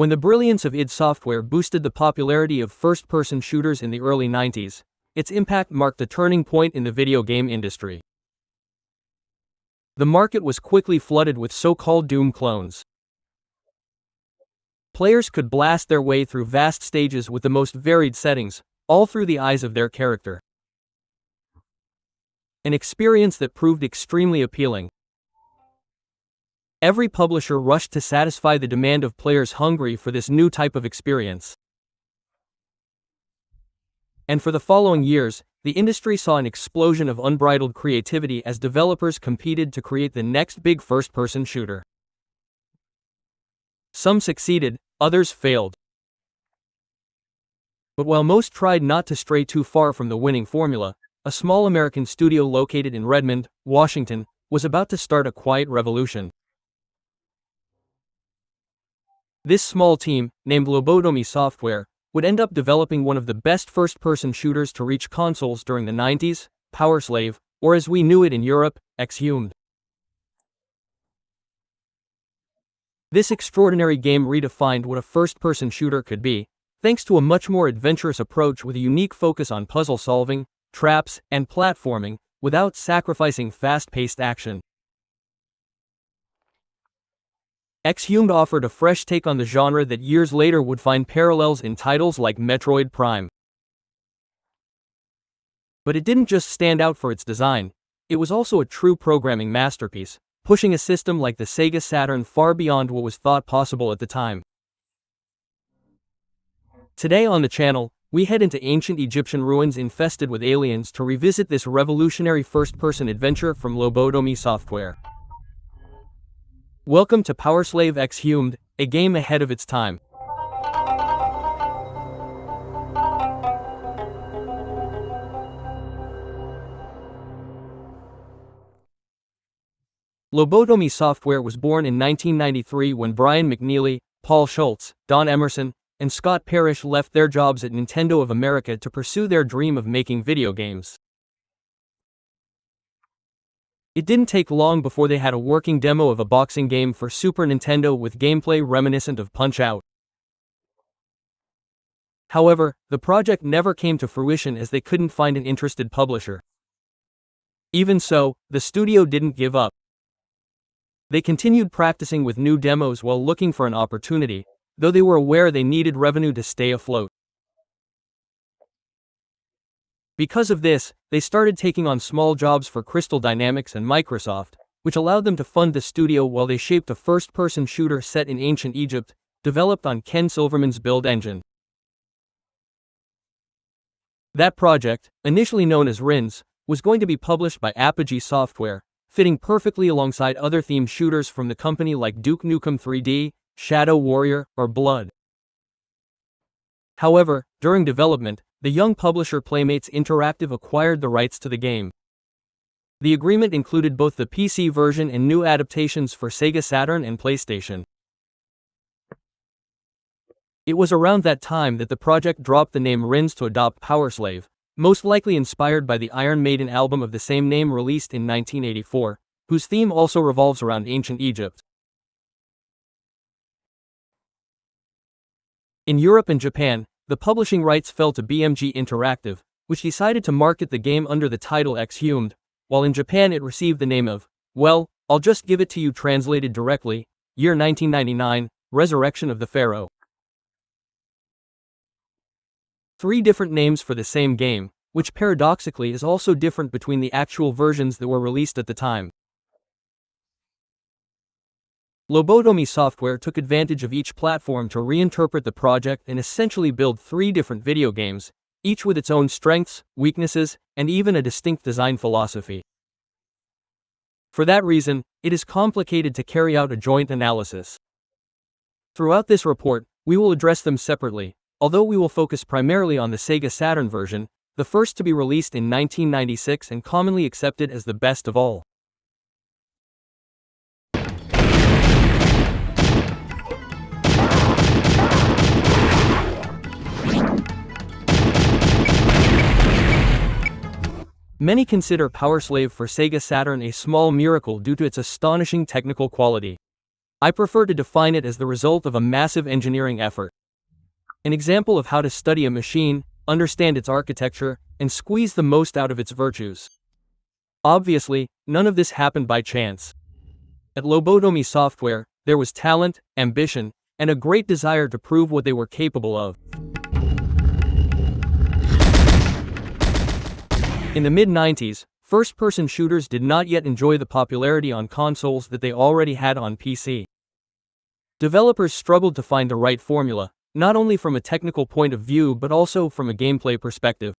When the brilliance of id Software boosted the popularity of first-person shooters in the early 90s, its impact marked a turning point in the video game industry. The market was quickly flooded with so-called Doom clones. Players could blast their way through vast stages with the most varied settings, all through the eyes of their character. An experience that proved extremely appealing. Every publisher rushed to satisfy the demand of players hungry for this new type of experience. And for the following years, the industry saw an explosion of unbridled creativity as developers competed to create the next big first-person shooter. Some succeeded, others failed. But while most tried not to stray too far from the winning formula, a small American studio located in Redmond, Washington, was about to start a quiet revolution. This small team, named Lobotomy Software, would end up developing one of the best first-person shooters to reach consoles during the 90s, Powerslave, or as we knew it in Europe, Exhumed. This extraordinary game redefined what a first-person shooter could be, thanks to a much more adventurous approach with a unique focus on puzzle solving, traps, and platforming, without sacrificing fast-paced action. Exhumed offered a fresh take on the genre that years later would find parallels in titles like Metroid Prime. But it didn't just stand out for its design, it was also a true programming masterpiece, pushing a system like the Sega Saturn far beyond what was thought possible at the time. Today on the channel, we head into ancient Egyptian ruins infested with aliens to revisit this revolutionary first-person adventure from Lobotomy Software. Welcome to Powerslave Exhumed, a game ahead of its time. Lobotomy Software was born in 1993 when Brian McNeely, Paul Schultz, Don Emerson, and Scott Parrish left their jobs at Nintendo of America to pursue their dream of making video games. It didn't take long before they had a working demo of a boxing game for Super Nintendo with gameplay reminiscent of Punch-Out! However, the project never came to fruition as they couldn't find an interested publisher. Even so, the studio didn't give up. They continued practicing with new demos while looking for an opportunity, though they were aware they needed revenue to stay afloat. Because of this, they started taking on small jobs for Crystal Dynamics and Microsoft, which allowed them to fund the studio while they shaped a first-person shooter set in ancient Egypt, developed on Ken Silverman's build engine. That project, initially known as RINS, was going to be published by Apogee Software, fitting perfectly alongside other themed shooters from the company like Duke Nukem 3D, Shadow Warrior, or Blood. However, during development, the young publisher Playmates Interactive acquired the rights to the game. The agreement included both the PC version and new adaptations for Sega Saturn and PlayStation. It was around that time that the project dropped the name RINS to adopt Powerslave, most likely inspired by the Iron Maiden album of the same name released in 1984, whose theme also revolves around ancient Egypt. In Europe and Japan, the publishing rights fell to BMG Interactive, which decided to market the game under the title Exhumed, while in Japan it received the name of, well, I'll just give it to you translated directly, year 1999, Resurrection of the Pharaoh. 3 different names for the same game, which paradoxically is also different between the actual versions that were released at the time. Lobotomy Software took advantage of each platform to reinterpret the project and essentially build 3 different video games, each with its own strengths, weaknesses, and even a distinct design philosophy. For that reason, it is complicated to carry out a joint analysis. Throughout this report, we will address them separately, although we will focus primarily on the Sega Saturn version, the first to be released in 1996 and commonly accepted as the best of all. Many consider Powerslave for Sega Saturn a small miracle due to its astonishing technical quality. I prefer to define it as the result of a massive engineering effort. An example of how to study a machine, understand its architecture, and squeeze the most out of its virtues. Obviously, none of this happened by chance. At Lobotomy Software, there was talent, ambition, and a great desire to prove what they were capable of. In the mid-90s, first-person shooters did not yet enjoy the popularity on consoles that they already had on PC. Developers struggled to find the right formula, not only from a technical point of view but also from a gameplay perspective.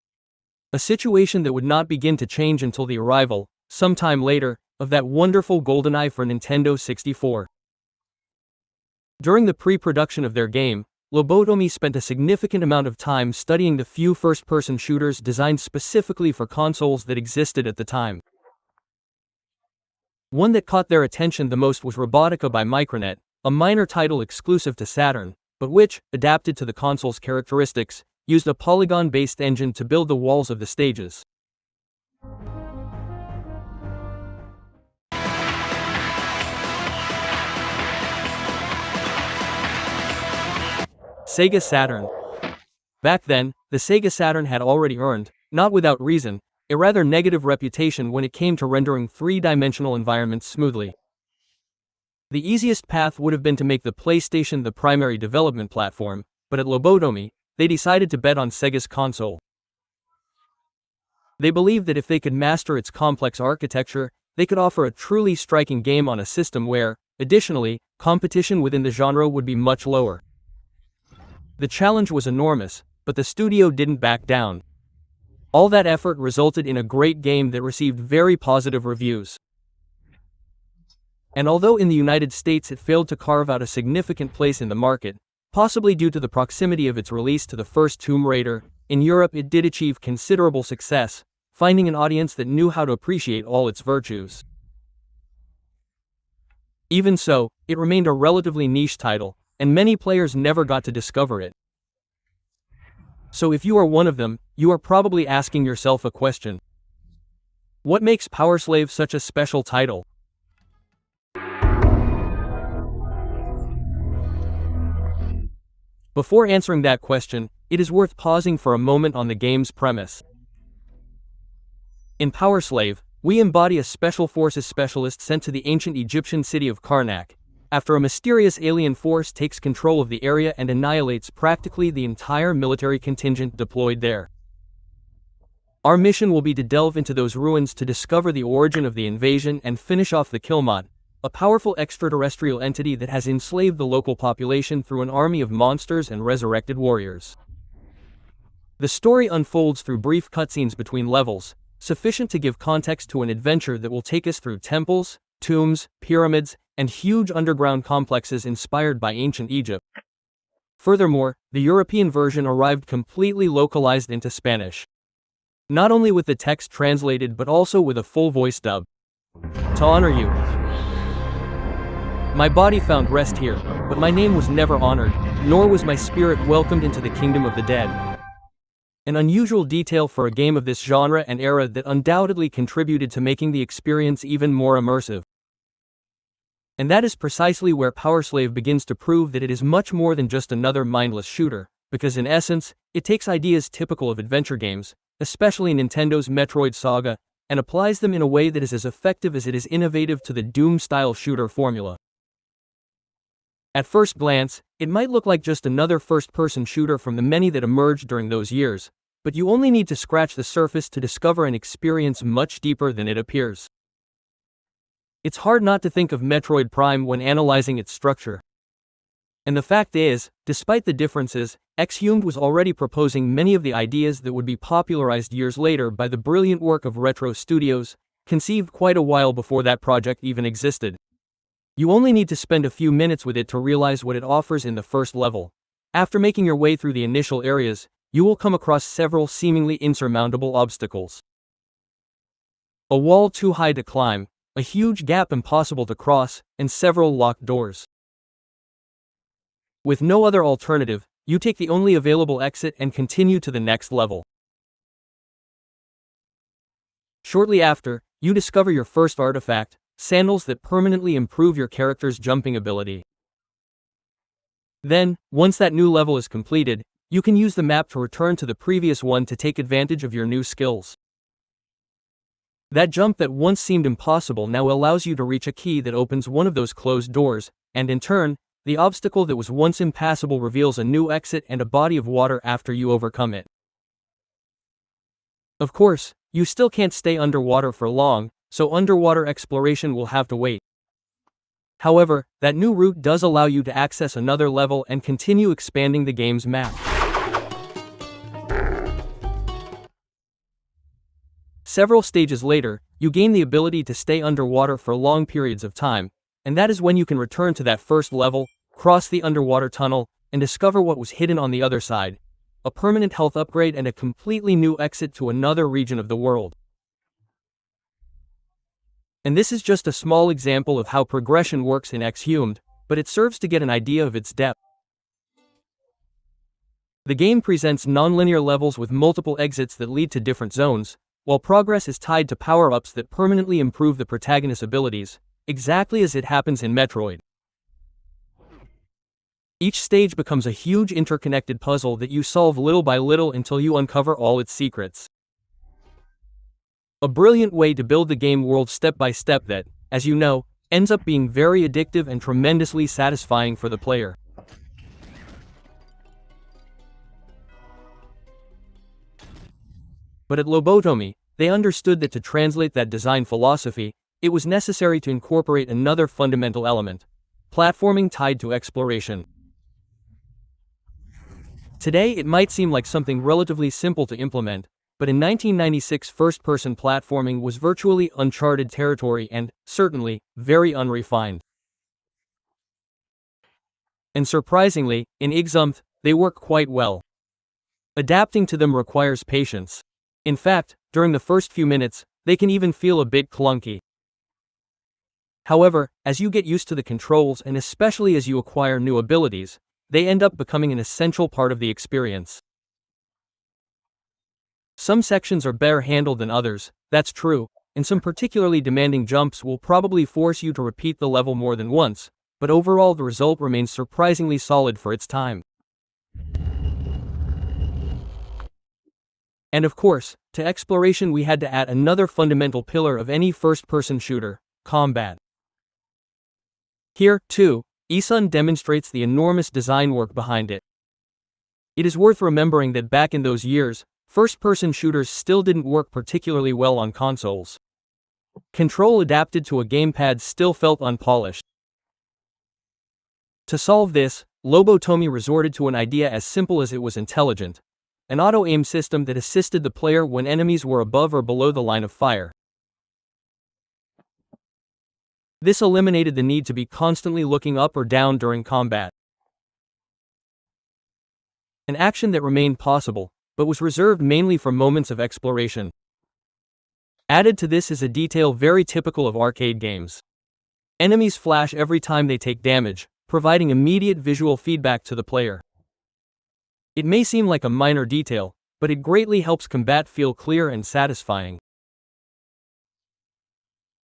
A situation that would not begin to change until the arrival, sometime later, of that wonderful GoldenEye for Nintendo 64. During the pre-production of their game, Lobotomy spent a significant amount of time studying the few first-person shooters designed specifically for consoles that existed at the time. One that caught their attention the most was Robotica by Micronet, a minor title exclusive to Saturn, but which, adapted to the console's characteristics, used a polygon-based engine to build the walls of the stages. Sega Saturn. Back then, the Sega Saturn had already earned, not without reason, a rather negative reputation when it came to rendering three-dimensional environments smoothly. The easiest path would have been to make the PlayStation the primary development platform, but at Lobotomy, they decided to bet on Sega's console. They believed that if they could master its complex architecture, they could offer a truly striking game on a system where, additionally, competition within the genre would be much lower. The challenge was enormous, but the studio didn't back down. All that effort resulted in a great game that received very positive reviews. And although in the United States it failed to carve out a significant place in the market, possibly due to the proximity of its release to the first Tomb Raider, in Europe it did achieve considerable success, finding an audience that knew how to appreciate all its virtues. Even so, it remained a relatively niche title, and many players never got to discover it. So if you are one of them, you are probably asking yourself a question. What makes Powerslave such a special title? Before answering that question, it is worth pausing for a moment on the game's premise. In Powerslave, we embody a special forces specialist sent to the ancient Egyptian city of Karnak, after a mysterious alien force takes control of the area and annihilates practically the entire military contingent deployed there. Our mission will be to delve into those ruins to discover the origin of the invasion and finish off the Killmot, a powerful extraterrestrial entity that has enslaved the local population through an army of monsters and resurrected warriors. The story unfolds through brief cutscenes between levels, sufficient to give context to an adventure that will take us through temples, tombs, pyramids, and huge underground complexes inspired by ancient Egypt. Furthermore, the European version arrived completely localized into Spanish. Not only with the text translated but also with a full voice dub. To honor you. My body found rest here, but my name was never honored, nor was my spirit welcomed into the kingdom of the dead. An unusual detail for a game of this genre and era that undoubtedly contributed to making the experience even more immersive. And that is precisely where Powerslave begins to prove that it is much more than just another mindless shooter, because in essence, it takes ideas typical of adventure games, especially Nintendo's Metroid saga, and applies them in a way that is as effective as it is innovative to the Doom-style shooter formula. At first glance, it might look like just another first-person shooter from the many that emerged during those years, but you only need to scratch the surface to discover an experience much deeper than it appears. It's hard not to think of Metroid Prime when analyzing its structure. And the fact is, despite the differences, Exhumed was already proposing many of the ideas that would be popularized years later by the brilliant work of Retro Studios, conceived quite a while before that project even existed. You only need to spend a few minutes with it to realize what it offers in the first level. After making your way through the initial areas, you will come across several seemingly insurmountable obstacles. A wall too high to climb, a huge gap impossible to cross, and several locked doors. With no other alternative, you take the only available exit and continue to the next level. Shortly after, you discover your first artifact, sandals that permanently improve your character's jumping ability. Then, once that new level is completed, you can use the map to return to the previous one to take advantage of your new skills. That jump that once seemed impossible now allows you to reach a key that opens one of those closed doors, and in turn, the obstacle that was once impassable reveals a new exit and a body of water after you overcome it. Of course, you still can't stay underwater for long, so underwater exploration will have to wait. However, that new route does allow you to access another level and continue expanding the game's map. Several stages later, you gain the ability to stay underwater for long periods of time, and that is when you can return to that first level, cross the underwater tunnel, and discover what was hidden on the other side, a permanent health upgrade and a completely new exit to another region of the world. And this is just a small example of how progression works in Exhumed, but it serves to get an idea of its depth. The game presents non-linear levels with multiple exits that lead to different zones, while progress is tied to power-ups that permanently improve the protagonist's abilities, exactly as it happens in Metroid. Each stage becomes a huge interconnected puzzle that you solve little by little until you uncover all its secrets. A brilliant way to build the game world step by step that, as you know, ends up being very addictive and tremendously satisfying for the player. But at Lobotomy, they understood that to translate that design philosophy, it was necessary to incorporate another fundamental element: platforming tied to exploration. Today it might seem like something relatively simple to implement, but in 1996 first-person platforming was virtually uncharted territory and, certainly, very unrefined. And surprisingly, in Exhumed, they work quite well. Adapting to them requires patience. In fact, during the first few minutes, they can even feel a bit clunky. However, as you get used to the controls and especially as you acquire new abilities, they end up becoming an essential part of the experience. Some sections are better handled than others, that's true, and some particularly demanding jumps will probably force you to repeat the level more than once, but overall the result remains surprisingly solid for its time. And of course, to exploration we had to add another fundamental pillar of any first-person shooter: combat. Here, too, Exhumed demonstrates the enormous design work behind it. It is worth remembering that back in those years, first-person shooters still didn't work particularly well on consoles. Control adapted to a gamepad still felt unpolished. To solve this, Lobotomy resorted to an idea as simple as it was intelligent: an auto-aim system that assisted the player when enemies were above or below the line of fire. This eliminated the need to be constantly looking up or down during combat. An action that remained possible, but was reserved mainly for moments of exploration. Added to this is a detail very typical of arcade games. Enemies flash every time they take damage, providing immediate visual feedback to the player. It may seem like a minor detail, but it greatly helps combat feel clear and satisfying.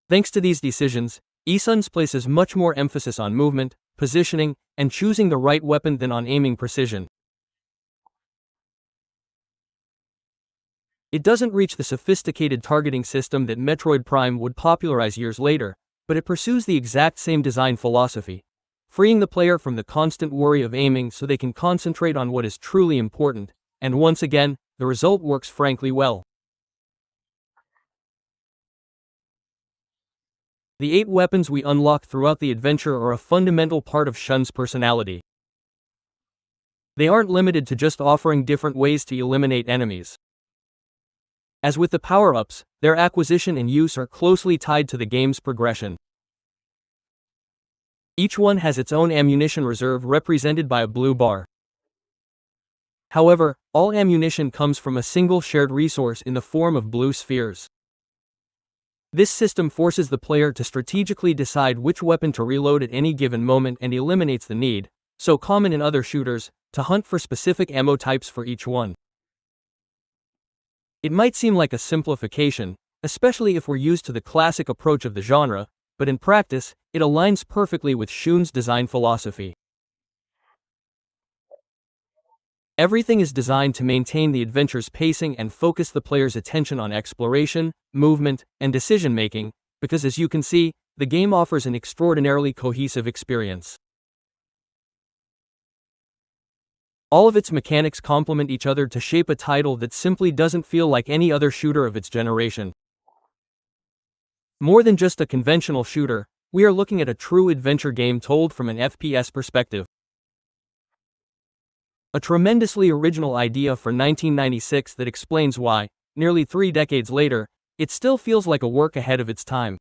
Thanks to these decisions, Exhumed places much more emphasis on movement, positioning, and choosing the right weapon than on aiming precision. It doesn't reach the sophisticated targeting system that Metroid Prime would popularize years later, but it pursues the exact same design philosophy, freeing the player from the constant worry of aiming so they can concentrate on what is truly important, and once again, the result works frankly well. The 8 weapons we unlock throughout the adventure are a fundamental part of Shun's personality. They aren't limited to just offering different ways to eliminate enemies. As with the power-ups, their acquisition and use are closely tied to the game's progression. Each one has its own ammunition reserve represented by a blue bar. However, all ammunition comes from a single shared resource in the form of blue spheres. This system forces the player to strategically decide which weapon to reload at any given moment and eliminates the need, so common in other shooters, to hunt for specific ammo types for each one. It might seem like a simplification, especially if we're used to the classic approach of the genre, but in practice, it aligns perfectly with Shun's design philosophy. Everything is designed to maintain the adventure's pacing and focus the player's attention on exploration, movement, and decision-making, because as you can see, the game offers an extraordinarily cohesive experience. All of its mechanics complement each other to shape a title that simply doesn't feel like any other shooter of its generation. More than just a conventional shooter, we are looking at a true adventure game told from an FPS perspective. A tremendously original idea for 1996 that explains why, nearly 3 decades later, it still feels like a work ahead of its time.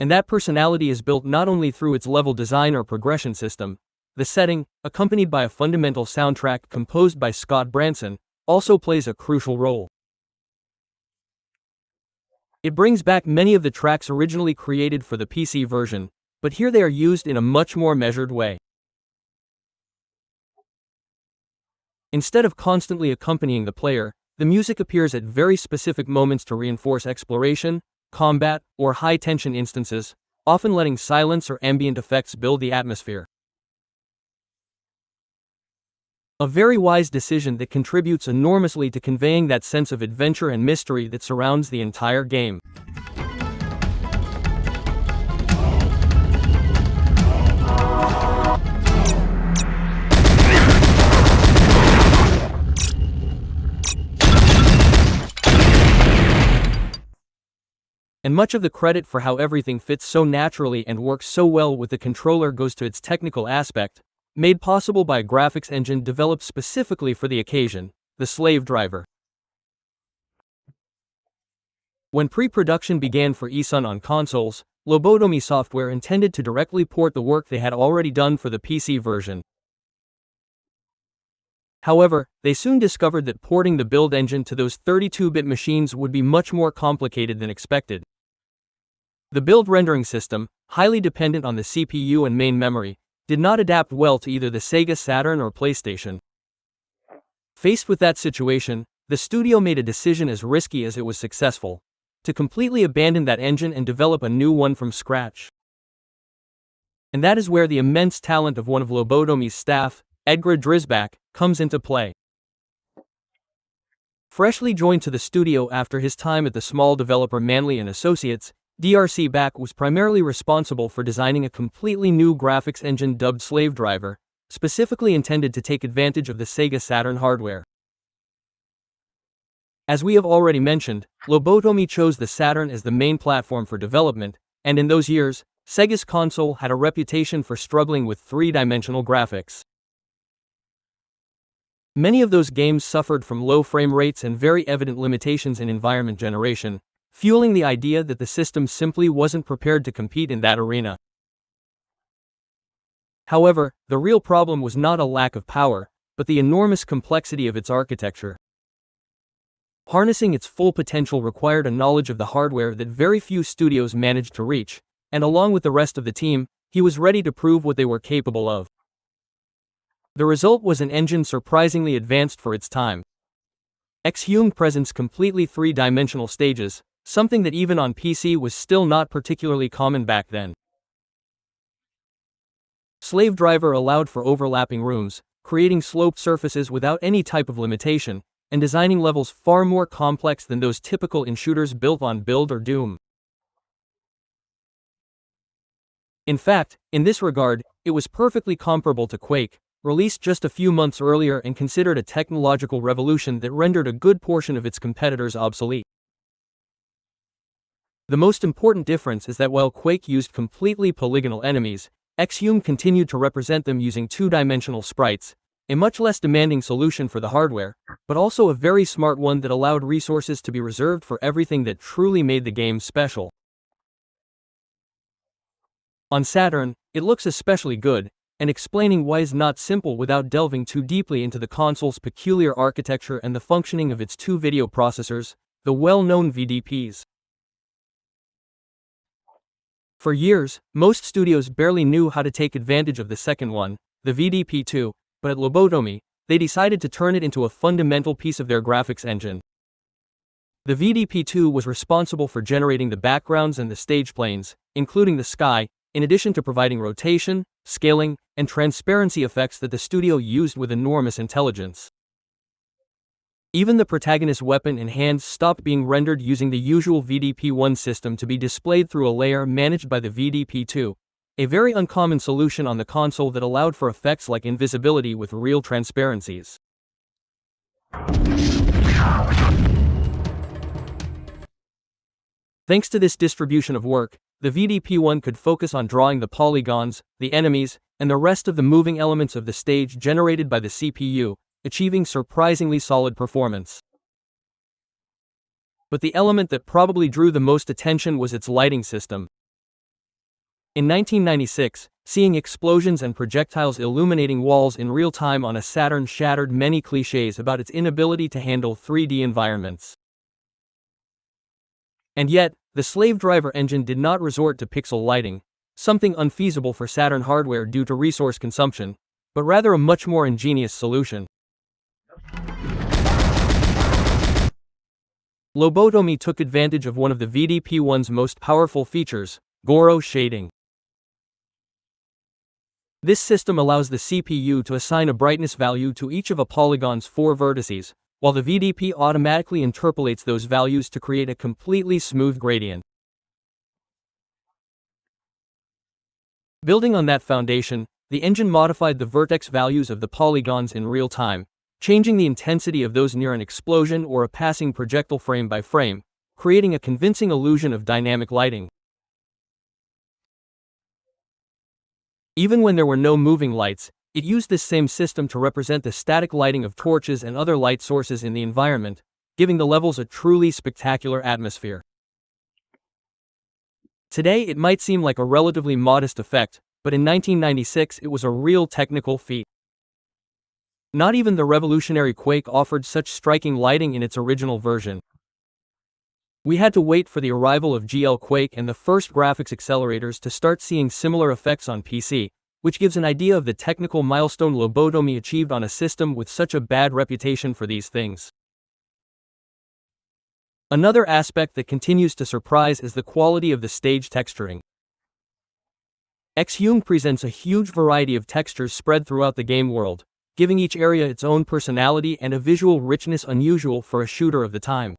And that personality is built not only through its level design or progression system. The setting, accompanied by a fundamental soundtrack composed by Scott Branson, also plays a crucial role. It brings back many of the tracks originally created for the PC version, but here they are used in a much more measured way. Instead of constantly accompanying the player, the music appears at very specific moments to reinforce exploration, combat, or high-tension instances, often letting silence or ambient effects build the atmosphere. A very wise decision that contributes enormously to conveying that sense of adventure and mystery that surrounds the entire game. And much of the credit for how everything fits so naturally and works so well with the controller goes to its technical aspect, made possible by a graphics engine developed specifically for the occasion, the Slave Driver. When pre-production began for eSun on consoles, Lobotomy Software intended to directly port the work they had already done for the PC version. However, they soon discovered that porting the build engine to those 32-bit machines would be much more complicated than expected. The build rendering system, highly dependent on the CPU and main memory, did not adapt well to either the Sega Saturn or PlayStation. Faced with that situation, the studio made a decision as risky as it was successful: to completely abandon that engine and develop a new one from scratch. And that is where the immense talent of one of Lobotomy's staff, Edgar Drizbak, comes into play. Freshly joined to the studio after his time at the small developer Manley & Associates, DRC Back was primarily responsible for designing a completely new graphics engine dubbed Slave Driver, specifically intended to take advantage of the Sega Saturn hardware. As we have already mentioned, Lobotomy chose the Saturn as the main platform for development, and in those years, Sega's console had a reputation for struggling with three-dimensional graphics. Many of those games suffered from low frame rates and very evident limitations in environment generation, fueling the idea that the system simply wasn't prepared to compete in that arena. However, the real problem was not a lack of power, but the enormous complexity of its architecture. Harnessing its full potential required a knowledge of the hardware that very few studios managed to reach, and along with the rest of the team, he was ready to prove what they were capable of. The result was an engine surprisingly advanced for its time. Exhumed presents completely three-dimensional stages, something that even on PC was still not particularly common back then. Slave Driver allowed for overlapping rooms, creating sloped surfaces without any type of limitation, and designing levels far more complex than those typical in shooters built on Build or Doom. In fact, in this regard, it was perfectly comparable to Quake, released just a few months earlier and considered a technological revolution that rendered a good portion of its competitors obsolete. The most important difference is that while Quake used completely polygonal enemies, Exhumed continued to represent them using two-dimensional sprites, a much less demanding solution for the hardware, but also a very smart one that allowed resources to be reserved for everything that truly made the game special. On Saturn, it looks especially good, and explaining why is not simple without delving too deeply into the console's peculiar architecture and the functioning of its two video processors, the well-known VDPs. For years, most studios barely knew how to take advantage of the second one, the VDP2, but at Lobotomy, they decided to turn it into a fundamental piece of their graphics engine. The VDP-2 was responsible for generating the backgrounds and the stage planes, including the sky, in addition to providing rotation, scaling, and transparency effects that the studio used with enormous intelligence. Even the protagonist's weapon and hands stopped being rendered using the usual VDP-1 system to be displayed through a layer managed by the VDP-2, a very uncommon solution on the console that allowed for effects like invisibility with real transparencies. Thanks to this distribution of work, the VDP-1 could focus on drawing the polygons, the enemies, and the rest of the moving elements of the stage generated by the CPU, achieving surprisingly solid performance. But the element that probably drew the most attention was its lighting system. In 1996, seeing explosions and projectiles illuminating walls in real time on a Saturn shattered many clichés about its inability to handle 3D environments. And yet, the Slave Driver engine did not resort to pixel lighting, something unfeasible for Saturn hardware due to resource consumption, but rather a much more ingenious solution. Lobotomy took advantage of one of the VDP-1's most powerful features, Goro shading. This system allows the CPU to assign a brightness value to each of a polygon's 4 vertices, while the VDP automatically interpolates those values to create a completely smooth gradient. Building on that foundation, the engine modified the vertex values of the polygons in real time, changing the intensity of those near an explosion or a passing projectile frame by frame, creating a convincing illusion of dynamic lighting. Even when there were no moving lights, it used this same system to represent the static lighting of torches and other light sources in the environment, giving the levels a truly spectacular atmosphere. Today it might seem like a relatively modest effect, but in 1996 it was a real technical feat. Not even the revolutionary Quake offered such striking lighting in its original version. We had to wait for the arrival of GL Quake and the first graphics accelerators to start seeing similar effects on PC, which gives an idea of the technical milestone Lobotomy achieved on a system with such a bad reputation for these things. Another aspect that continues to surprise is the quality of the stage texturing. Exhumed presents a huge variety of textures spread throughout the game world, giving each area its own personality and a visual richness unusual for a shooter of the time.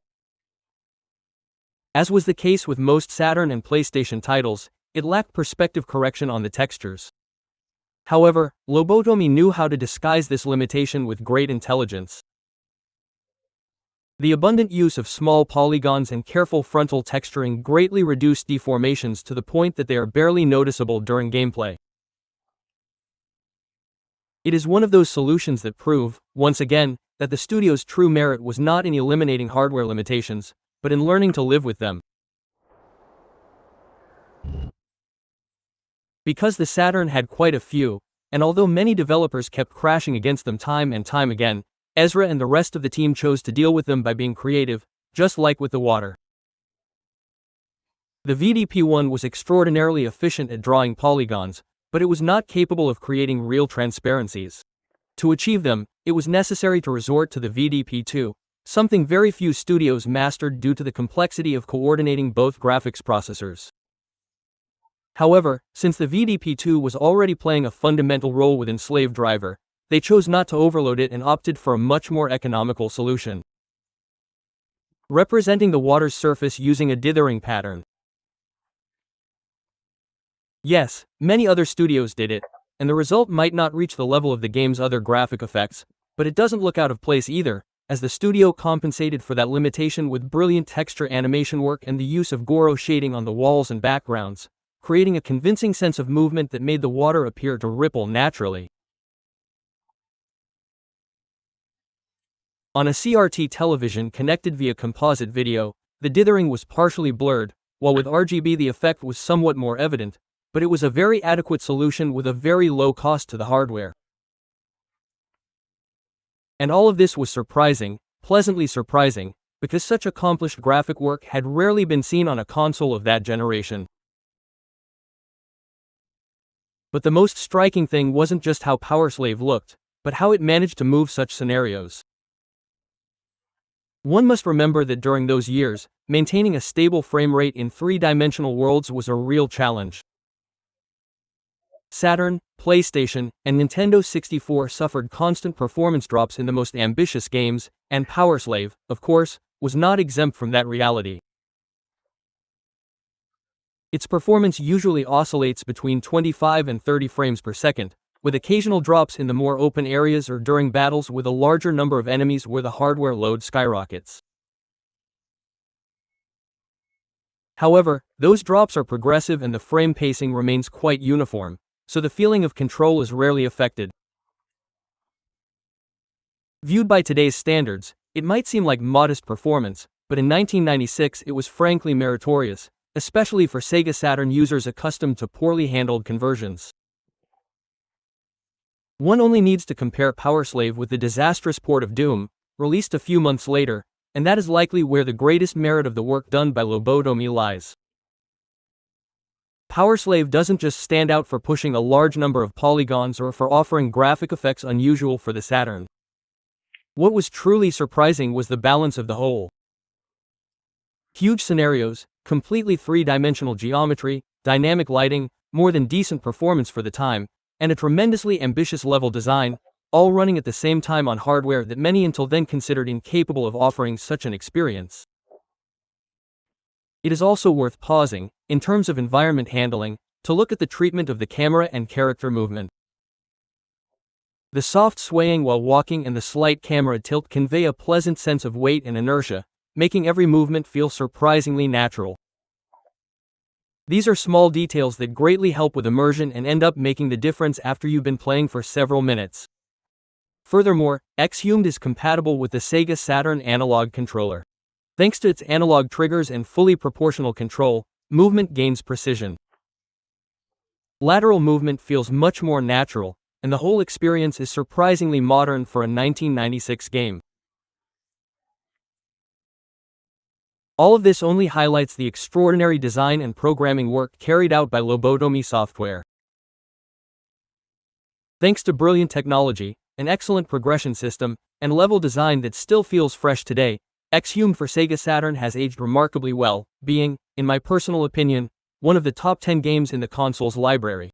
As was the case with most Saturn and PlayStation titles, it lacked perspective correction on the textures. However, Lobotomy knew how to disguise this limitation with great intelligence. The abundant use of small polygons and careful frontal texturing greatly reduced deformations to the point that they are barely noticeable during gameplay. It is one of those solutions that prove, once again, that the studio's true merit was not in eliminating hardware limitations, but in learning to live with them. Because the Saturn had quite a few, and although many developers kept crashing against them time and time again, Ezra and the rest of the team chose to deal with them by being creative, just like with the water. The VDP-1 was extraordinarily efficient at drawing polygons, but it was not capable of creating real transparencies. To achieve them, it was necessary to resort to the VDP-2, something very few studios mastered due to the complexity of coordinating both graphics processors. However, since the VDP-2 was already playing a fundamental role within Slave Driver, they chose not to overload it and opted for a much more economical solution. Representing the water's surface using a dithering pattern. Yes, many other studios did it, and the result might not reach the level of the game's other graphic effects, but it doesn't look out of place either, as the studio compensated for that limitation with brilliant texture animation work and the use of Goro shading on the walls and backgrounds, creating a convincing sense of movement that made the water appear to ripple naturally. On a CRT television connected via composite video, the dithering was partially blurred, while with RGB the effect was somewhat more evident, but it was a very adequate solution with a very low cost to the hardware. And all of this was surprising, pleasantly surprising, because such accomplished graphic work had rarely been seen on a console of that generation. But the most striking thing wasn't just how Powerslave looked, but how it managed to move such scenarios. One must remember that during those years, maintaining a stable frame rate in three-dimensional worlds was a real challenge. Saturn, PlayStation, and Nintendo 64 suffered constant performance drops in the most ambitious games, and Powerslave, of course, was not exempt from that reality. Its performance usually oscillates between 25 and 30 frames per second, with occasional drops in the more open areas or during battles with a larger number of enemies where the hardware load skyrockets. However, those drops are progressive and the frame pacing remains quite uniform, so the feeling of control is rarely affected. Viewed by today's standards, it might seem like modest performance, but in 1996 it was frankly meritorious, especially for Sega Saturn users accustomed to poorly handled conversions. One only needs to compare Powerslave with the disastrous port of Doom, released a few months later, and that is likely where the greatest merit of the work done by Lobotomy lies. Powerslave doesn't just stand out for pushing a large number of polygons or for offering graphic effects unusual for the Saturn. What was truly surprising was the balance of the whole. Huge scenarios, completely three-dimensional geometry, dynamic lighting, more than decent performance for the time, and a tremendously ambitious level design, all running at the same time on hardware that many until then considered incapable of offering such an experience. It is also worth pausing, in terms of environment handling, to look at the treatment of the camera and character movement. The soft swaying while walking and the slight camera tilt convey a pleasant sense of weight and inertia, making every movement feel surprisingly natural. These are small details that greatly help with immersion and end up making the difference after you've been playing for several minutes. Furthermore, Exhumed is compatible with the Sega Saturn analog controller. Thanks to its analog triggers and fully proportional control, movement gains precision. Lateral movement feels much more natural, and the whole experience is surprisingly modern for a 1996 game. All of this only highlights the extraordinary design and programming work carried out by Lobotomy Software. Thanks to brilliant technology, an excellent progression system, and level design that still feels fresh today, Exhumed for Sega Saturn has aged remarkably well, being, in my personal opinion, one of the top 10 games in the console's library.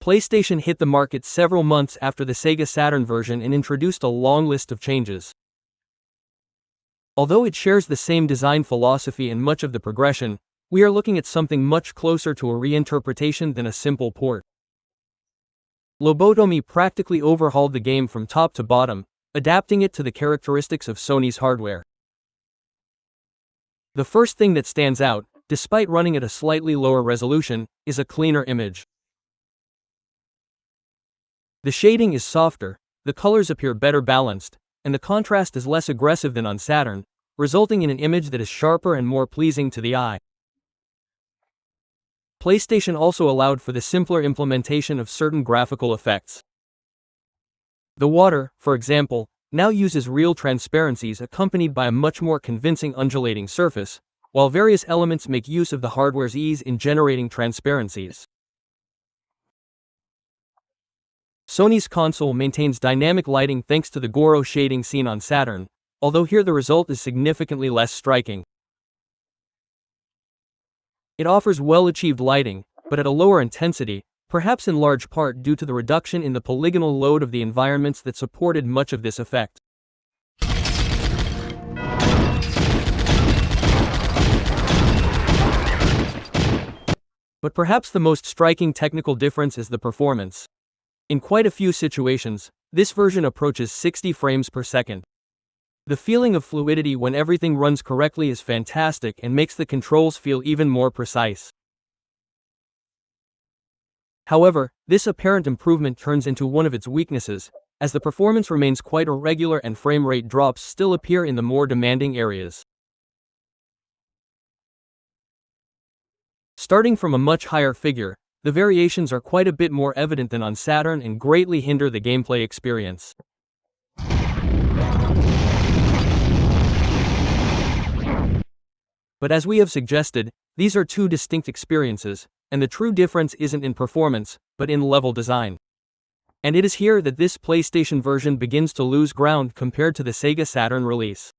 PlayStation hit the market several months after the Sega Saturn version and introduced a long list of changes. Although it shares the same design philosophy and much of the progression, we are looking at something much closer to a reinterpretation than a simple port. Lobotomy practically overhauled the game from top to bottom, adapting it to the characteristics of Sony's hardware. The first thing that stands out, despite running at a slightly lower resolution, is a cleaner image. The shading is softer, the colors appear better balanced, and the contrast is less aggressive than on Saturn, resulting in an image that is sharper and more pleasing to the eye. PlayStation also allowed for the simpler implementation of certain graphical effects. The water, for example, now uses real transparencies accompanied by a much more convincing undulating surface, while various elements make use of the hardware's ease in generating transparencies. Sony's console maintains dynamic lighting thanks to the Goro shading seen on Saturn, although here the result is significantly less striking. It offers well-achieved lighting, but at a lower intensity, perhaps in large part due to the reduction in the polygonal load of the environments that supported much of this effect. But perhaps the most striking technical difference is the performance. In quite a few situations, this version approaches 60 frames per second. The feeling of fluidity when everything runs correctly is fantastic and makes the controls feel even more precise. However, this apparent improvement turns into one of its weaknesses, as the performance remains quite irregular and frame rate drops still appear in the more demanding areas. Starting from a much higher figure, the variations are quite a bit more evident than on Saturn and greatly hinder the gameplay experience. But as we have suggested, these are two distinct experiences, and the true difference isn't in performance, but in level design. And it is here that this PlayStation version begins to lose ground compared to the Sega Saturn release.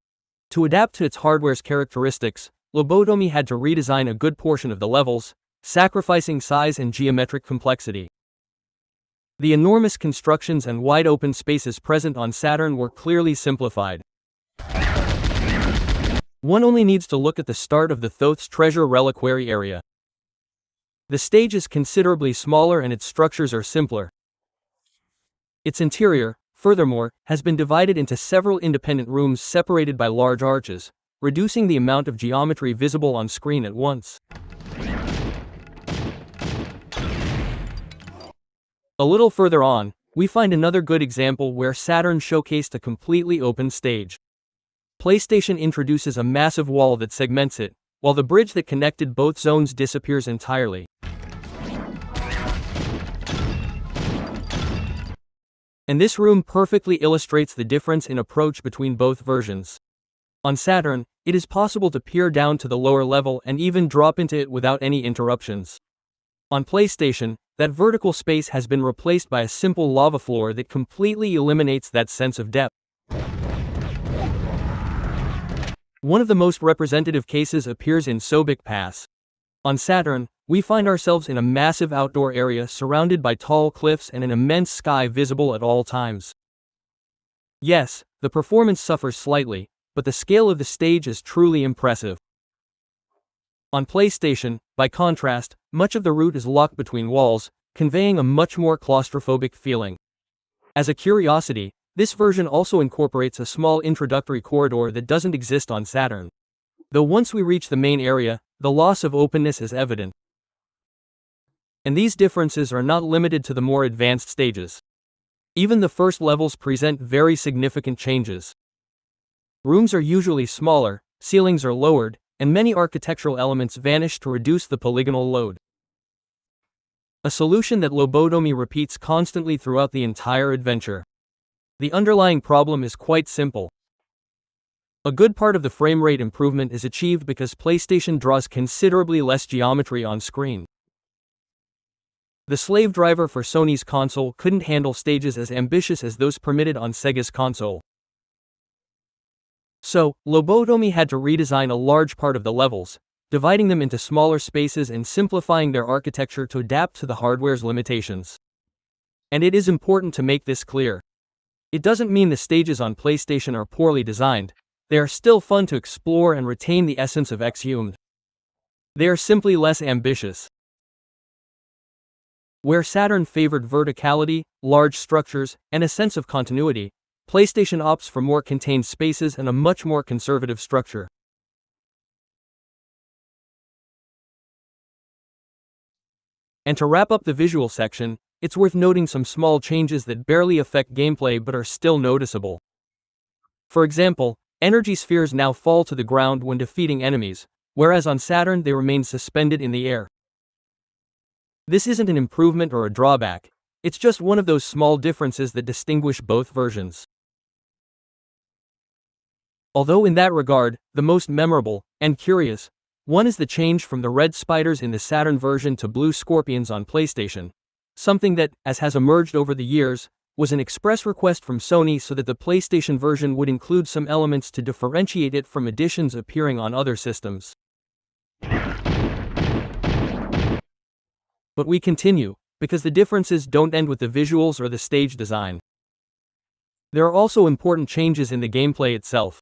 To adapt to its hardware's characteristics, Lobotomy had to redesign a good portion of the levels, sacrificing size and geometric complexity. The enormous constructions and wide-open spaces present on Saturn were clearly simplified. One only needs to look at the start of the Thoth's Treasure Reliquary area. The stage is considerably smaller and its structures are simpler. Its interior, furthermore, has been divided into several independent rooms separated by large arches, reducing the amount of geometry visible on screen at once. A little further on, we find another good example where Saturn showcased a completely open stage. PlayStation introduces a massive wall that segments it, while the bridge that connected both zones disappears entirely. And this room perfectly illustrates the difference in approach between both versions. On Saturn, it is possible to peer down to the lower level and even drop into it without any interruptions. On PlayStation, that vertical space has been replaced by a simple lava floor that completely eliminates that sense of depth. One of the most representative cases appears in Sobek Pass. On Saturn, we find ourselves in a massive outdoor area surrounded by tall cliffs and an immense sky visible at all times. Yes, the performance suffers slightly, but the scale of the stage is truly impressive. On PlayStation, by contrast, much of the route is locked between walls, conveying a much more claustrophobic feeling. As a curiosity, this version also incorporates a small introductory corridor that doesn't exist on Saturn. Though once we reach the main area, the loss of openness is evident. And these differences are not limited to the more advanced stages. Even the first levels present very significant changes. Rooms are usually smaller, ceilings are lowered, and many architectural elements vanish to reduce the polygonal load. A solution that Lobotomy repeats constantly throughout the entire adventure. The underlying problem is quite simple. A good part of the frame rate improvement is achieved because PlayStation draws considerably less geometry on screen. The slave driver for Sony's console couldn't handle stages as ambitious as those permitted on Sega's console. So, Lobotomy had to redesign a large part of the levels, dividing them into smaller spaces and simplifying their architecture to adapt to the hardware's limitations. And it is important to make this clear. It doesn't mean the stages on PlayStation are poorly designed. They are still fun to explore and retain the essence of Exhumed. They are simply less ambitious. Where Saturn favored verticality, large structures, and a sense of continuity, PlayStation opts for more contained spaces and a much more conservative structure. And to wrap up the visual section, it's worth noting some small changes that barely affect gameplay but are still noticeable. For example, energy spheres now fall to the ground when defeating enemies, whereas on Saturn they remain suspended in the air. This isn't an improvement or a drawback, it's just one of those small differences that distinguish both versions. Although in that regard, the most memorable, and curious, one is the change from the red spiders in the Saturn version to blue scorpions on PlayStation, something that, as has emerged over the years, was an express request from Sony so that the PlayStation version would include some elements to differentiate it from editions appearing on other systems. But we continue, because the differences don't end with the visuals or the stage design. There are also important changes in the gameplay itself.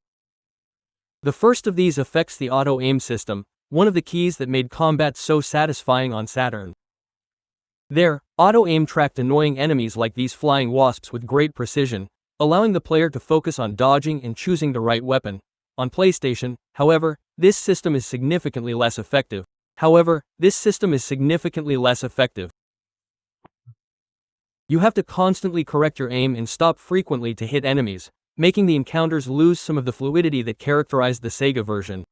The first of these affects the auto-aim system, one of the keys that made combat so satisfying on Saturn. There, auto-aim tracked annoying enemies like these flying wasps with great precision, allowing the player to focus on dodging and choosing the right weapon. On PlayStation, however, this system is significantly less effective. You have to constantly correct your aim and stop frequently to hit enemies, making the encounters lose some of the fluidity that characterized the Sega version.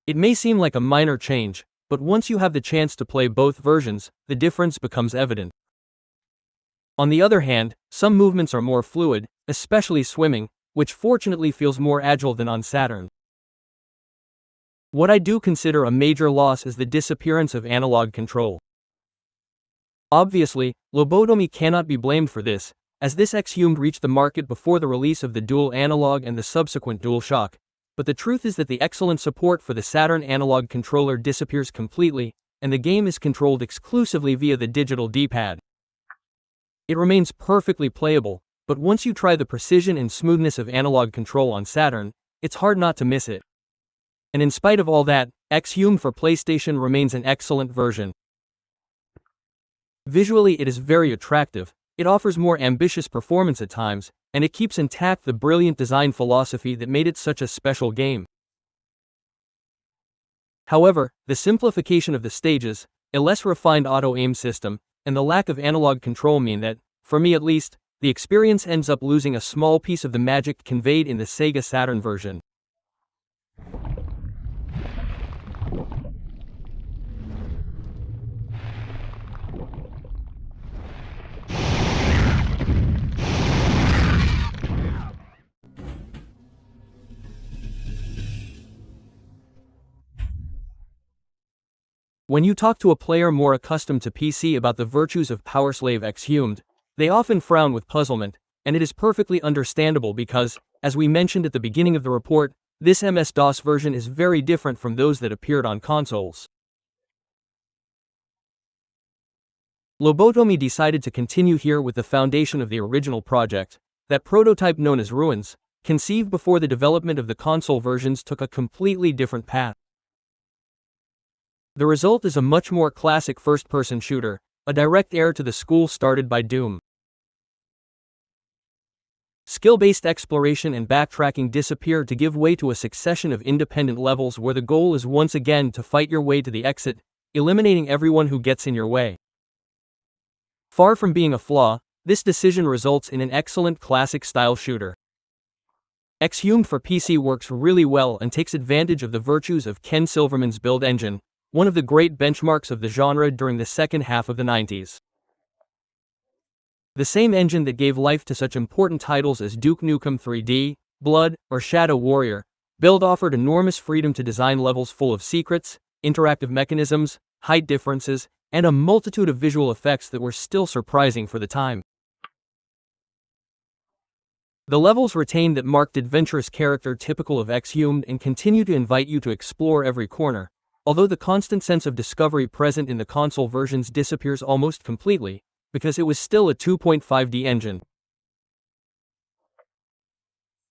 It may seem like a minor change, but once you have the chance to play both versions, the difference becomes evident. On the other hand, some movements are more fluid, especially swimming, which fortunately feels more agile than on Saturn. What I do consider a major loss is the disappearance of analog control. Obviously, Lobotomy cannot be blamed for this, as this Exhumed reached the market before the release of the dual analog and the subsequent DualShock, but the truth is that the excellent support for the Saturn analog controller disappears completely, and the game is controlled exclusively via the digital D-pad. It remains perfectly playable, but once you try the precision and smoothness of analog control on Saturn, it's hard not to miss it. And in spite of all that, Exhumed for PlayStation remains an excellent version. Visually it is very attractive, it offers more ambitious performance at times, and it keeps intact the brilliant design philosophy that made it such a special game. However, the simplification of the stages, a less refined auto-aim system, and the lack of analog control mean that, for me at least, the experience ends up losing a small piece of the magic conveyed in the Sega Saturn version. When you talk to a player more accustomed to PC about the virtues of Powerslave Exhumed, they often frown with puzzlement, and it is perfectly understandable because, as we mentioned at the beginning of the report, this MS-DOS version is very different from those that appeared on consoles. Lobotomy decided to continue here with the foundation of the original project, that prototype known as Ruins, conceived before the development of the console versions took a completely different path. The result is a much more classic first-person shooter, a direct heir to the school started by Doom. Skill-based exploration and backtracking disappear to give way to a succession of independent levels where the goal is once again to fight your way to the exit, eliminating everyone who gets in your way. Far from being a flaw, this decision results in an excellent classic-style shooter. Exhumed for PC works really well and takes advantage of the virtues of Ken Silverman's build engine, one of the great benchmarks of the genre during the second half of the 90s. The same engine that gave life to such important titles as Duke Nukem 3D, Blood, or Shadow Warrior, Build offered enormous freedom to design levels full of secrets, interactive mechanisms, height differences, and a multitude of visual effects that were still surprising for the time. The levels retained that marked adventurous character typical of Exhumed and continue to invite you to explore every corner, although the constant sense of discovery present in the console versions disappears almost completely, because it was still a 2.5D engine.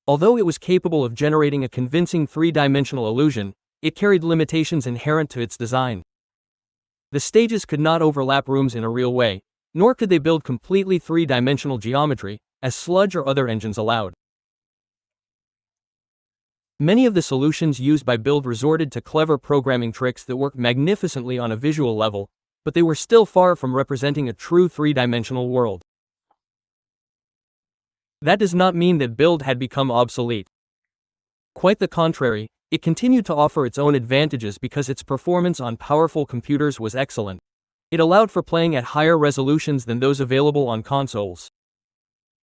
Although it was capable of generating a convincing three-dimensional illusion, it carried limitations inherent to its design. The stages could not overlap rooms in a real way, nor could they build completely three-dimensional geometry, as Sludge or other engines allowed. Many of the solutions used by Build resorted to clever programming tricks that worked magnificently on a visual level, but they were still far from representing a true three-dimensional world. That does not mean that Build had become obsolete. Quite the contrary, it continued to offer its own advantages because its performance on powerful computers was excellent. It allowed for playing at higher resolutions than those available on consoles.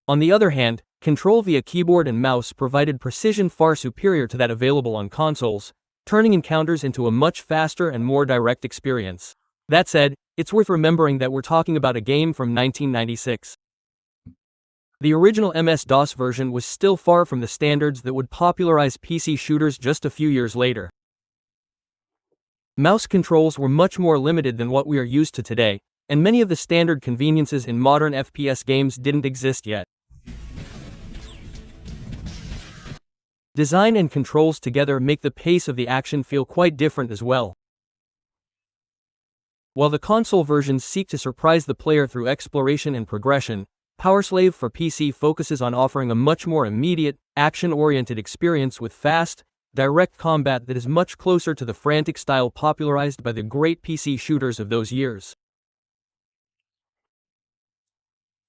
On the other hand, control via keyboard and mouse provided precision far superior to that available on consoles, turning encounters into a much faster and more direct experience. That said, it's worth remembering that we're talking about a game from 1996. The original MS-DOS version was still far from the standards that would popularize PC shooters just a few years later. Mouse controls were much more limited than what we are used to today, and many of the standard conveniences in modern FPS games didn't exist yet. Design and controls together make the pace of the action feel quite different as well. While the console versions seek to surprise the player through exploration and progression, Powerslave for PC focuses on offering a much more immediate, action-oriented experience with fast, direct combat that is much closer to the frantic style popularized by the great PC shooters of those years.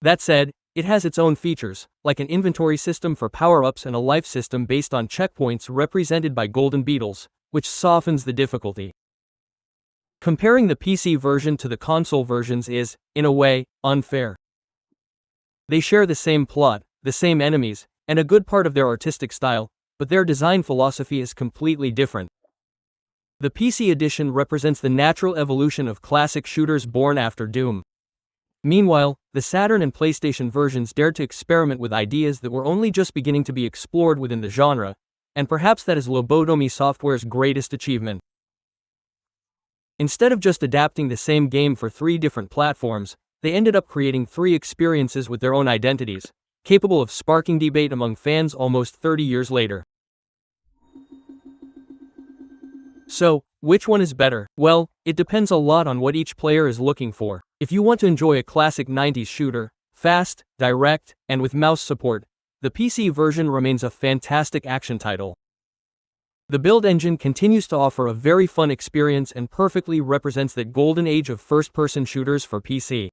That said, it has its own features, like an inventory system for power-ups and a life system based on checkpoints represented by golden beetles, which softens the difficulty. Comparing the PC version to the console versions is, in a way, unfair. They share the same plot, the same enemies, and a good part of their artistic style, but their design philosophy is completely different. The PC edition represents the natural evolution of classic shooters born after Doom. Meanwhile, the Saturn and PlayStation versions dared to experiment with ideas that were only just beginning to be explored within the genre, and perhaps that is Lobotomy Software's greatest achievement. Instead of just adapting the same game for 3 different platforms, they ended up creating 3 experiences with their own identities, capable of sparking debate among fans almost 30 years later. So, which one is better? Well, it depends a lot on what each player is looking for. If you want to enjoy a classic 90s shooter, fast, direct, and with mouse support, the PC version remains a fantastic action title. The build engine continues to offer a very fun experience and perfectly represents that golden age of first-person shooters for PC.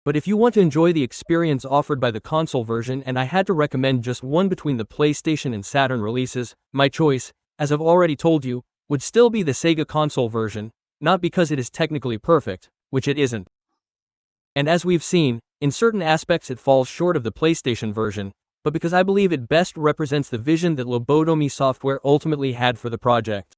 But if you want to enjoy the experience offered by the console version and I had to recommend just one between the PlayStation and Saturn releases, my choice, as I've already told you, would still be the Sega console version, not because it is technically perfect, which it isn't. And as we've seen, in certain aspects it falls short of the PlayStation version, but because I believe it best represents the vision that Lobotomy Software ultimately had for the project.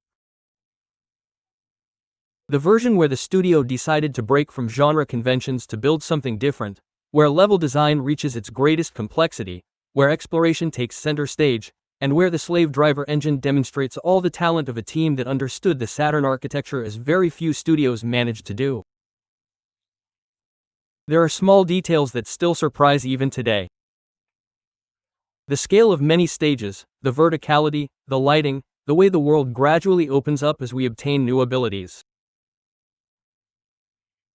The version where the studio decided to break from genre conventions to build something different, where level design reaches its greatest complexity, where exploration takes center stage, and where the slave driver engine demonstrates all the talent of a team that understood the Saturn architecture as very few studios managed to do. There are small details that still surprise even today. The scale of many stages, the verticality, the lighting, the way the world gradually opens up as we obtain new abilities.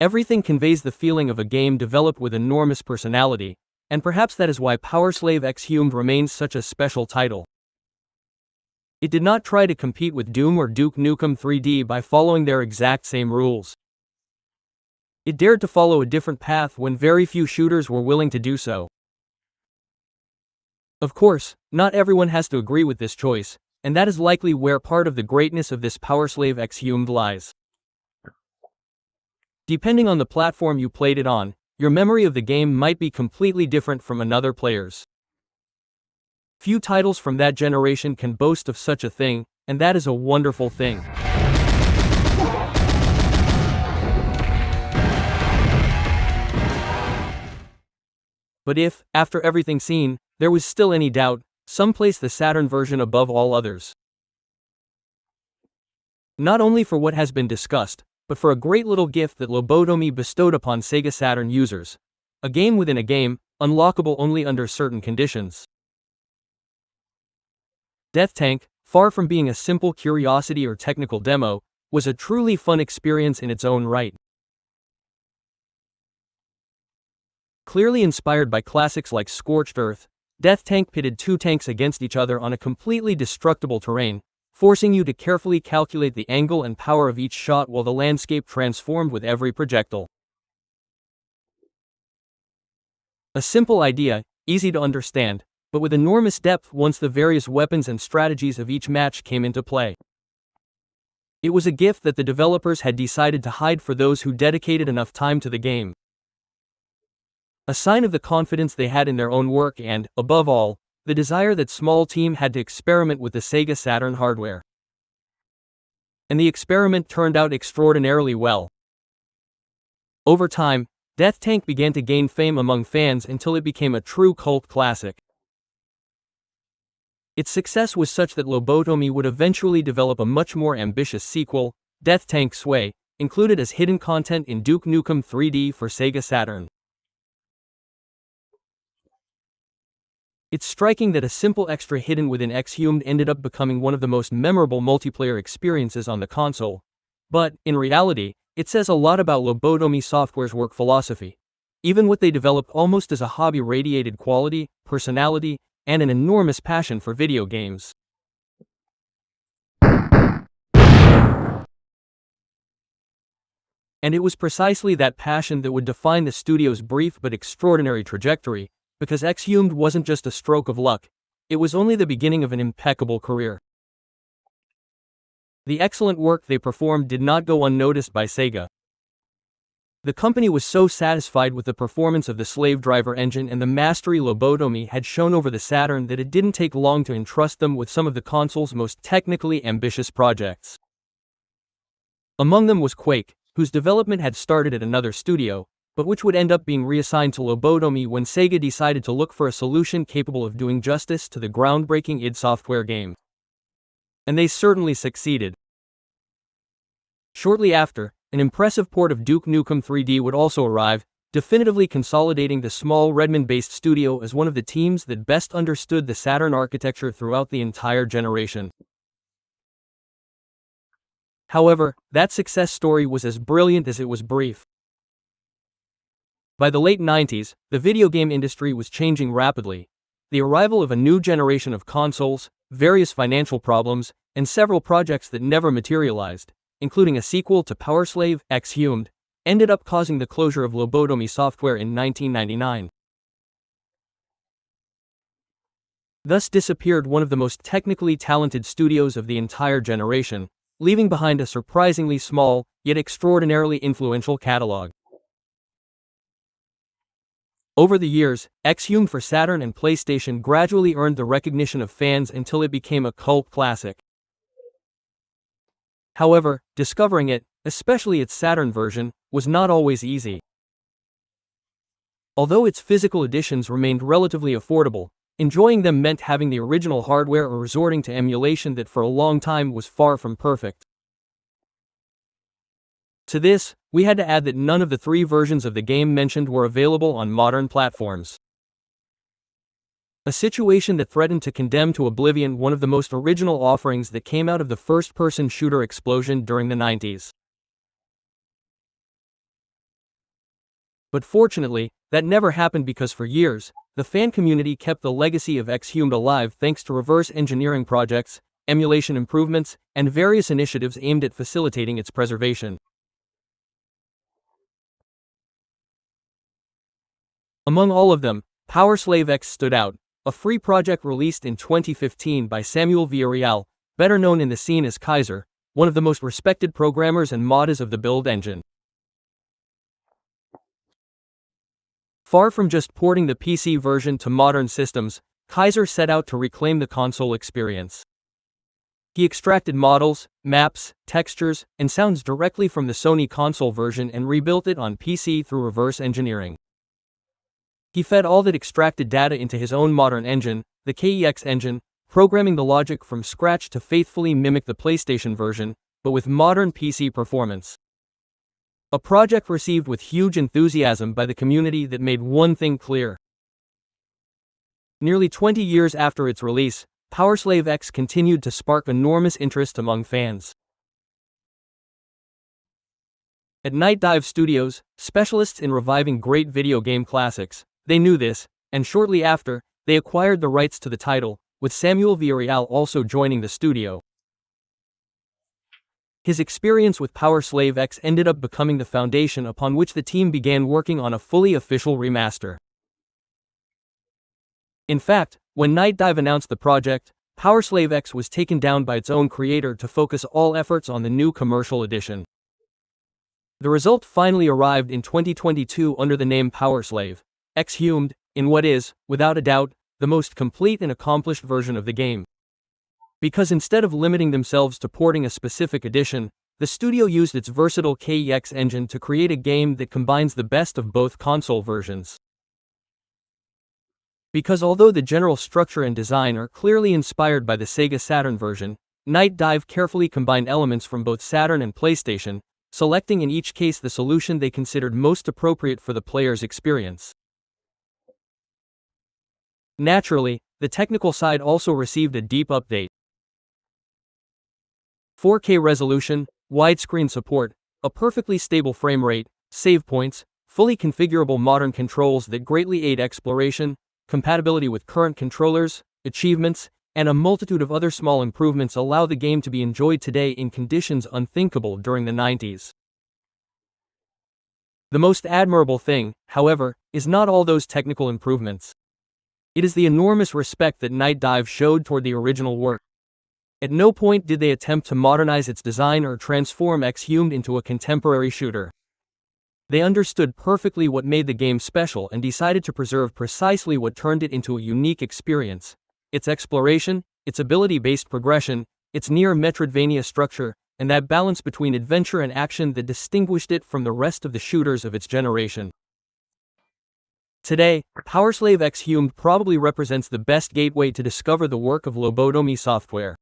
Everything conveys the feeling of a game developed with enormous personality, and perhaps that is why Powerslave Exhumed remains such a special title. It did not try to compete with Doom or Duke Nukem 3D by following their exact same rules. It dared to follow a different path when very few shooters were willing to do so. Of course, not everyone has to agree with this choice, and that is likely where part of the greatness of this Powerslave Exhumed lies. Depending on the platform you played it on, your memory of the game might be completely different from another player's. Few titles from that generation can boast of such a thing, and that is a wonderful thing. But if, after everything seen, there was still any doubt, some place the Saturn version above all others. Not only for what has been discussed, but for a great little gift that Lobotomy bestowed upon Sega Saturn users. A game within a game, unlockable only under certain conditions. Death Tank, far from being a simple curiosity or technical demo, was a truly fun experience in its own right. Clearly inspired by classics like Scorched Earth, Death Tank pitted 2 tanks against each other on a completely destructible terrain, forcing you to carefully calculate the angle and power of each shot while the landscape transformed with every projectile. A simple idea, easy to understand, but with enormous depth once the various weapons and strategies of each match came into play. It was a gift that the developers had decided to hide for those who dedicated enough time to the game. A sign of the confidence they had in their own work and, above all, the desire that small team had to experiment with the Sega Saturn hardware. And the experiment turned out extraordinarily well. Over time, Death Tank began to gain fame among fans until it became a true cult classic. Its success was such that Lobotomy would eventually develop a much more ambitious sequel, Death Tank Sway, included as hidden content in Duke Nukem 3D for Sega Saturn. It's striking that a simple extra hidden within Exhumed ended up becoming one of the most memorable multiplayer experiences on the console. But, in reality, it says a lot about Lobotomy Software's work philosophy. Even what they developed almost as a hobby radiated quality, personality, and an enormous passion for video games. And it was precisely that passion that would define the studio's brief but extraordinary trajectory, because Exhumed wasn't just a stroke of luck, it was only the beginning of an impeccable career. The excellent work they performed did not go unnoticed by Sega. The company was so satisfied with the performance of the Slave Driver engine and the mastery Lobotomy had shown over the Saturn that it didn't take long to entrust them with some of the console's most technically ambitious projects. Among them was Quake, whose development had started at another studio, but which would end up being reassigned to Lobotomy when Sega decided to look for a solution capable of doing justice to the groundbreaking id Software game. And they certainly succeeded. Shortly after, an impressive port of Duke Nukem 3D would also arrive, definitively consolidating the small Redmond-based studio as one of the teams that best understood the Saturn architecture throughout the entire generation. However, that success story was as brilliant as it was brief. By the late 90s, the video game industry was changing rapidly. The arrival of a new generation of consoles, various financial problems, and several projects that never materialized, including a sequel to Powerslave Exhumed, ended up causing the closure of Lobotomy Software in 1999. Thus disappeared one of the most technically talented studios of the entire generation, leaving behind a surprisingly small, yet extraordinarily influential catalog. Over the years, Exhumed for Saturn and PlayStation gradually earned the recognition of fans until it became a cult classic. However, discovering it, especially its Saturn version, was not always easy. Although its physical editions remained relatively affordable, enjoying them meant having the original hardware or resorting to emulation that for a long time was far from perfect. To this, we had to add that none of the 3 versions of the game mentioned were available on modern platforms. A situation that threatened to condemn to oblivion one of the most original offerings that came out of the first-person shooter explosion during the 90s. But fortunately, that never happened because for years, the fan community kept the legacy of Exhumed alive thanks to reverse engineering projects, emulation improvements, and various initiatives aimed at facilitating its preservation. Among all of them, Powerslave X stood out, a free project released in 2015 by Samuel Villarreal, better known in the scene as Kaiser, one of the most respected programmers and modders of the build engine. Far from just porting the PC version to modern systems, Kaiser set out to reclaim the console experience. He extracted models, maps, textures, and sounds directly from the Sony console version and rebuilt it on PC through reverse engineering. He fed all that extracted data into his own modern engine, the KEX engine, programming the logic from scratch to faithfully mimic the PlayStation version, but with modern PC performance. A project received with huge enthusiasm by the community that made one thing clear. Nearly 20 years after its release, Powerslave X continued to spark enormous interest among fans. At Night Dive Studios, specialists in reviving great video game classics, they knew this, and shortly after, they acquired the rights to the title, with Samuel Villarreal also joining the studio. His experience with Powerslave X ended up becoming the foundation upon which the team began working on a fully official remaster. In fact, when Night Dive announced the project, Powerslave X was taken down by its own creator to focus all efforts on the new commercial edition. The result finally arrived in 2022 under the name Powerslave Exhumed, in what is, without a doubt, the most complete and accomplished version of the game. Because instead of limiting themselves to porting a specific edition, the studio used its versatile KEX engine to create a game that combines the best of both console versions. Because although the general structure and design are clearly inspired by the Sega Saturn version, Night Dive carefully combined elements from both Saturn and PlayStation, selecting in each case the solution they considered most appropriate for the player's experience. Naturally, the technical side also received a deep update. 4K resolution, widescreen support, a perfectly stable frame rate, save points, fully configurable modern controls that greatly aid exploration, compatibility with current controllers, achievements, and a multitude of other small improvements allow the game to be enjoyed today in conditions unthinkable during the 90s. The most admirable thing, however, is not all those technical improvements. It is the enormous respect that Night Dive showed toward the original work. At no point did they attempt to modernize its design or transform Exhumed into a contemporary shooter. They understood perfectly what made the game special and decided to preserve precisely what turned it into a unique experience: its exploration, its ability-based progression, its near Metroidvania structure, and that balance between adventure and action that distinguished it from the rest of the shooters of its generation. Today, Powerslave Exhumed probably represents the best gateway to discover the work of Lobotomy Software.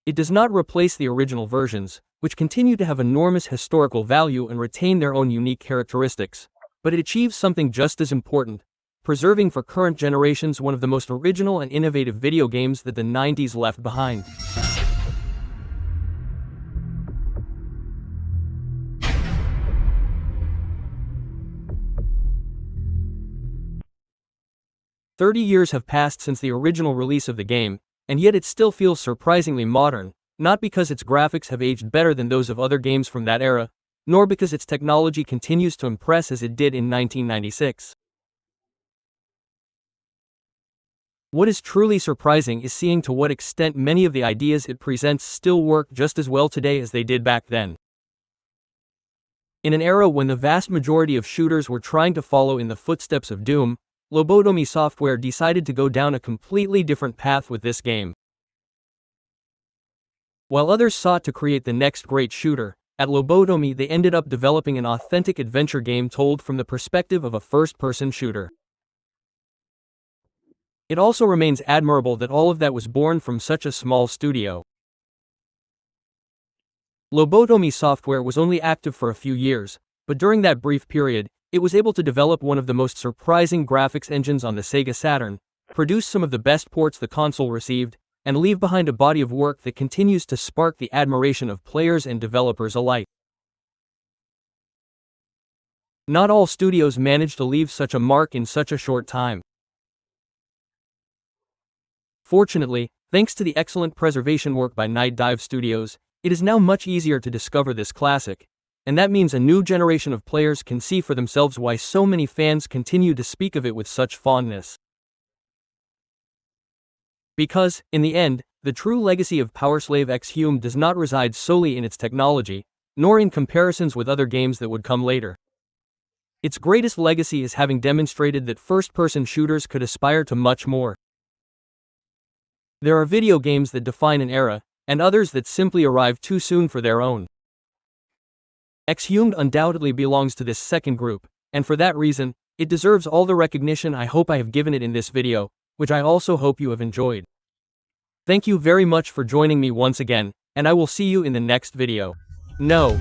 It does not replace the original versions, which continue to have enormous historical value and retain their own unique characteristics, but it achieves something just as important: preserving for current generations one of the most original and innovative video games that the 90s left behind. "30 years have passed since the original release of the game, and yet it still feels surprisingly modern, not because its graphics have aged better than those of other games from that era, nor because its technology continues to impress as it did in 1996. What is truly surprising is seeing to what extent many of the ideas it presents still work just as well today as they did back then. In an era when the vast majority of shooters were trying to follow in the footsteps of Doom, Lobotomy Software decided to go down a completely different path with this game. While others sought to create the next great shooter, at Lobotomy they ended up developing an authentic adventure game told from the perspective of a first-person shooter. It also remains admirable that all of that was born from such a small studio. Lobotomy Software was only active for a few years, but during that brief period, it was able to develop one of the most surprising graphics engines on the Sega Saturn, produce some of the best ports the console received, and leave behind a body of work that continues to spark the admiration of players and developers alike. Not all studios manage to leave such a mark in such a short time. Fortunately, thanks to the excellent preservation work by Night Dive Studios, it is now much easier to discover this classic, and that means a new generation of players can see for themselves why so many fans continue to speak of it with such fondness. Because, in the end, the true legacy of Powerslave Exhumed does not reside solely in its technology, nor in comparisons with other games that would come later. Its greatest legacy is having demonstrated that first-person shooters could aspire to much more. There are video games that define an era, and others that simply arrive too soon for their own. Exhumed undoubtedly belongs to this second group, and for that reason, it deserves all the recognition I hope I have given it in this video, which I also hope you have enjoyed. Thank you very much for joining me once again, and I will see you in the next video. No.